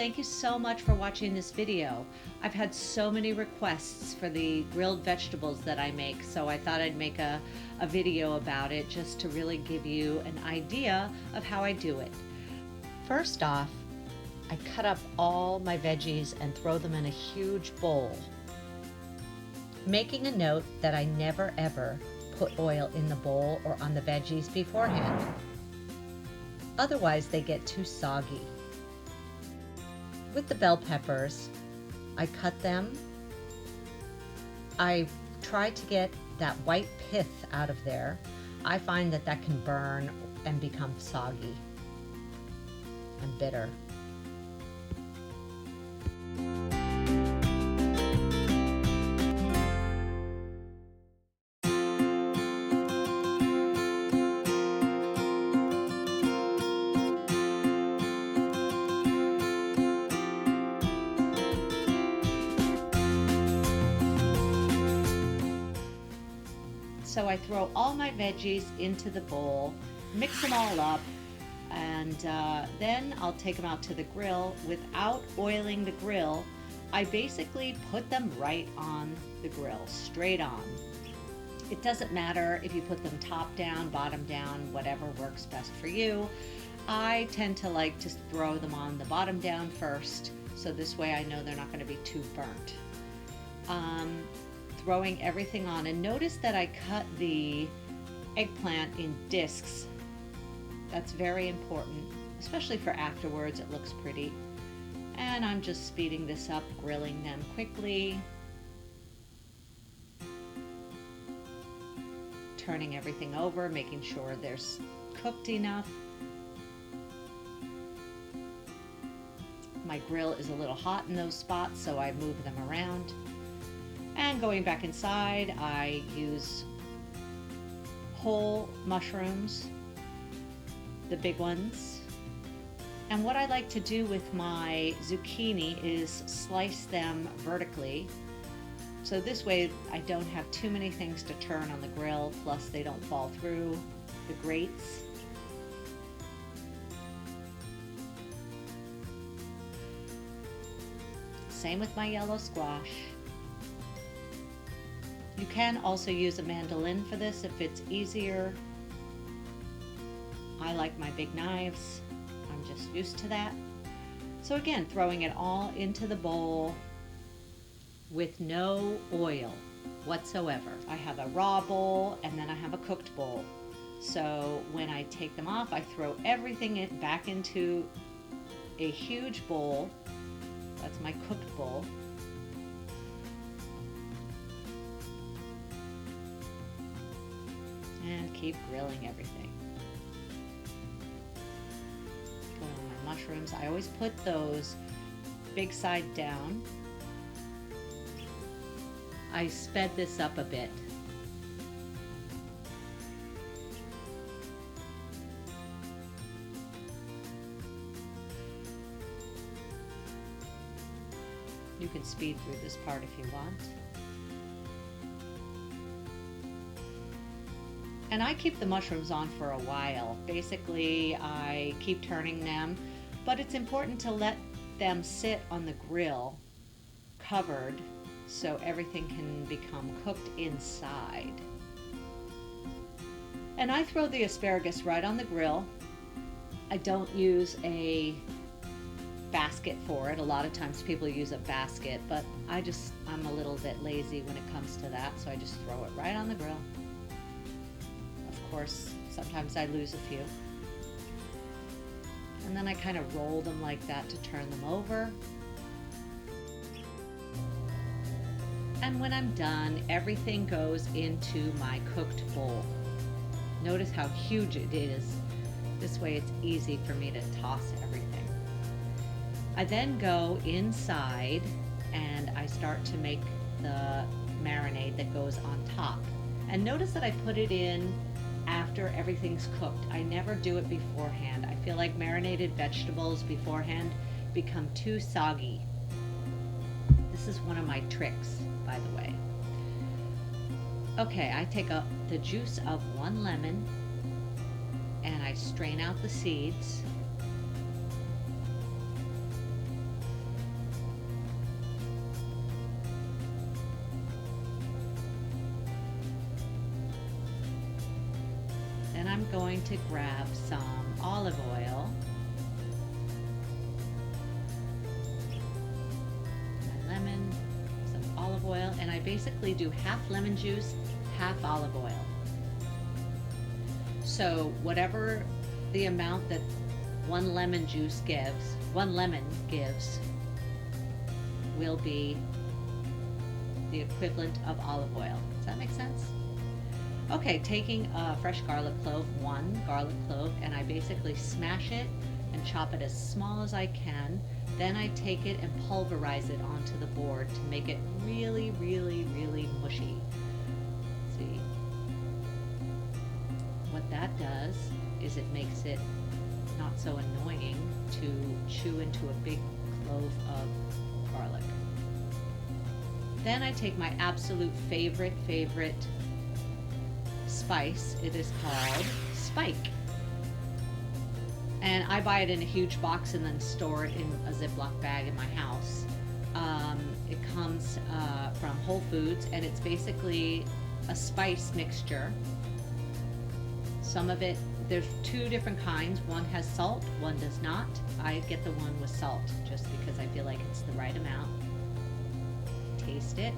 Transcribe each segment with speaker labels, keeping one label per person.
Speaker 1: thank you so much for watching this video. I've had so many requests for the grilled vegetables that I make, so I thought I'd make a video about it just to really give you an idea of how I do it. First off, I cut up all my veggies and throw them in a huge bowl, making a note that I never ever put oil in the bowl or on the veggies beforehand. Otherwise, they get too soggy. With the bell peppers, I cut them. I try to get that white pith out of there. I find that that can burn and become soggy and bitter. So I throw all my veggies into the bowl, mix them all up, and then I'll take them out to the grill. Without oiling the grill, I basically put them right on the grill, straight on. It doesn't matter if you put them top down, bottom down, whatever works best for you. I tend to like to throw them on the bottom down first, so this way I know they're not going to be too burnt. Throwing everything on, and notice that I cut the eggplant in discs. That's very important, especially for afterwards. It looks pretty. And I'm just speeding this up, grilling them quickly, turning everything over, making sure they're cooked enough. My grill is a little hot in those spots, so I move them around. And going back inside, I use whole mushrooms, the big ones. And what I like to do with my zucchini is slice them vertically. So this way I don't have too many things to turn on the grill, plus they don't fall through the grates. Same with my yellow squash. You can also use a mandolin for this if it's easier. I like my big knives. I'm just used to that. So again, throwing it all into the bowl with no oil whatsoever. I have a raw bowl and then I have a cooked bowl. So when I take them off, I throw everything back into a huge bowl. That's my cooked bowl. And keep grilling everything. Going on my mushrooms. I always put those big side down. I sped this up a bit. You can speed through this part if you want. And I keep the mushrooms on for a while. Basically, I keep turning them, but it's important to let them sit on the grill covered so everything can become cooked inside. And I throw the asparagus right on the grill. I don't use a basket for it. A lot of times people use a basket, but I'm a little bit lazy when it comes to that, so I just throw it right on the grill. Of course, sometimes I lose a few. And then I kind of roll them like that to turn them over. And when I'm done, everything goes into my cooked bowl. Notice how huge it is. This way it's easy for me to toss everything. I then go inside and I start to make the marinade that goes on top. And notice that I put it in after everything's cooked. I never do it beforehand. I feel like marinated vegetables beforehand become too soggy. This is one of my tricks, by the way. Okay, I take the juice of one lemon and I strain out the seeds. I'm going to grab some olive oil. My lemon, some olive oil, and I basically do half lemon juice, half olive oil. So whatever the amount that one lemon gives will be the equivalent of olive oil. Does that make sense? Okay, taking a fresh garlic clove, one garlic clove, and I basically smash it and chop it as small as I can. Then I take it and pulverize it onto the board to make it really, really, really mushy. See? What that does is it makes it not so annoying to chew into a big clove of garlic. Then I take my absolute favorite spice. It is called Spike. And I buy it in a huge box and then store it in a Ziploc bag in my house. It comes from Whole Foods, and it's basically a spice mixture. Some of it, there's two different kinds. One has salt, one does not. I get the one with salt just because I feel like it's the right amount. Taste it.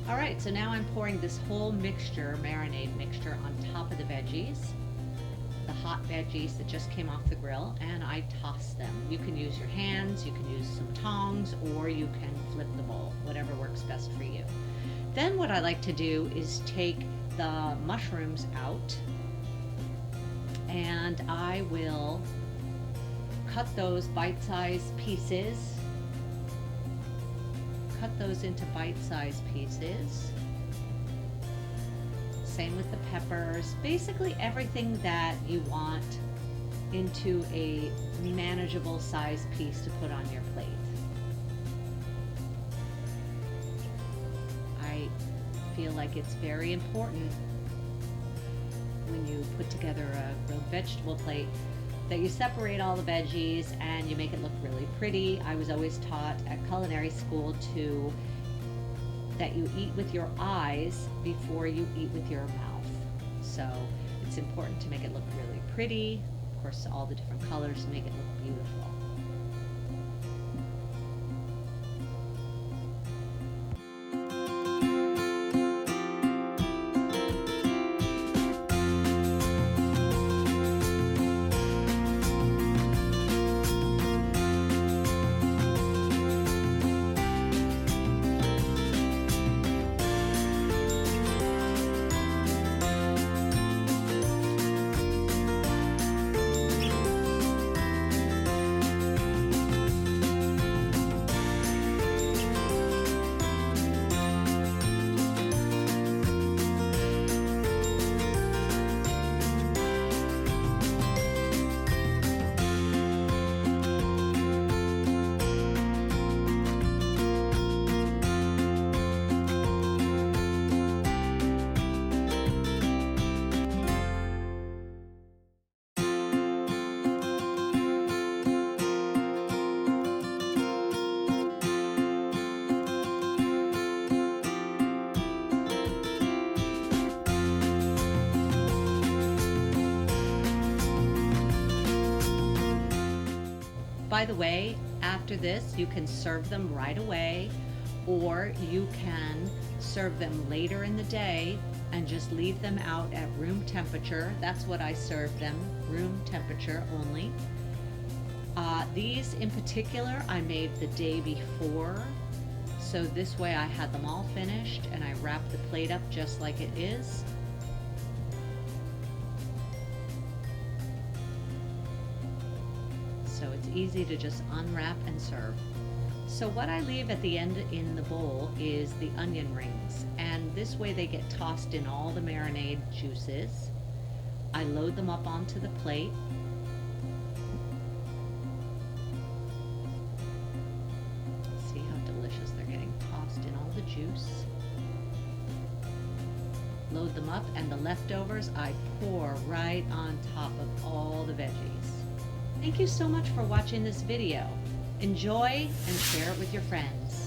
Speaker 1: All right, so now I'm pouring this whole mixture, marinade mixture, on top of the veggies, the hot veggies that just came off the grill, and I toss them. You can use your hands, you can use some tongs, or you can flip the bowl, whatever works best for you. Then what I like to do is take the mushrooms out, and I will cut those bite-sized pieces. Cut those into bite-sized pieces. Same with the peppers. Basically everything that you want into a manageable size piece to put on your plate. I feel like it's very important when you put together a grilled vegetable plate that you separate all the veggies and you make it look really pretty. I was always taught at culinary school that you eat with your eyes before you eat with your mouth. So it's important to make it look really pretty. Of course, all the different colors make it look beautiful. By the way, after this, you can serve them right away, or you can serve them later in the day and just leave them out at room temperature. That's what I serve them, room temperature only. These in particular, I made the day before. So this way I had them all finished and I wrapped the plate up just like it is. So it's easy to just unwrap and serve. So what I leave at the end in the bowl is the onion rings, and this way they get tossed in all the marinade juices. I load them up onto the plate. See how delicious they're getting tossed in all the juice. Load them up, and the leftovers I pour right on top of all the veggies. Thank you so much for watching this video. Enjoy and share it with your friends.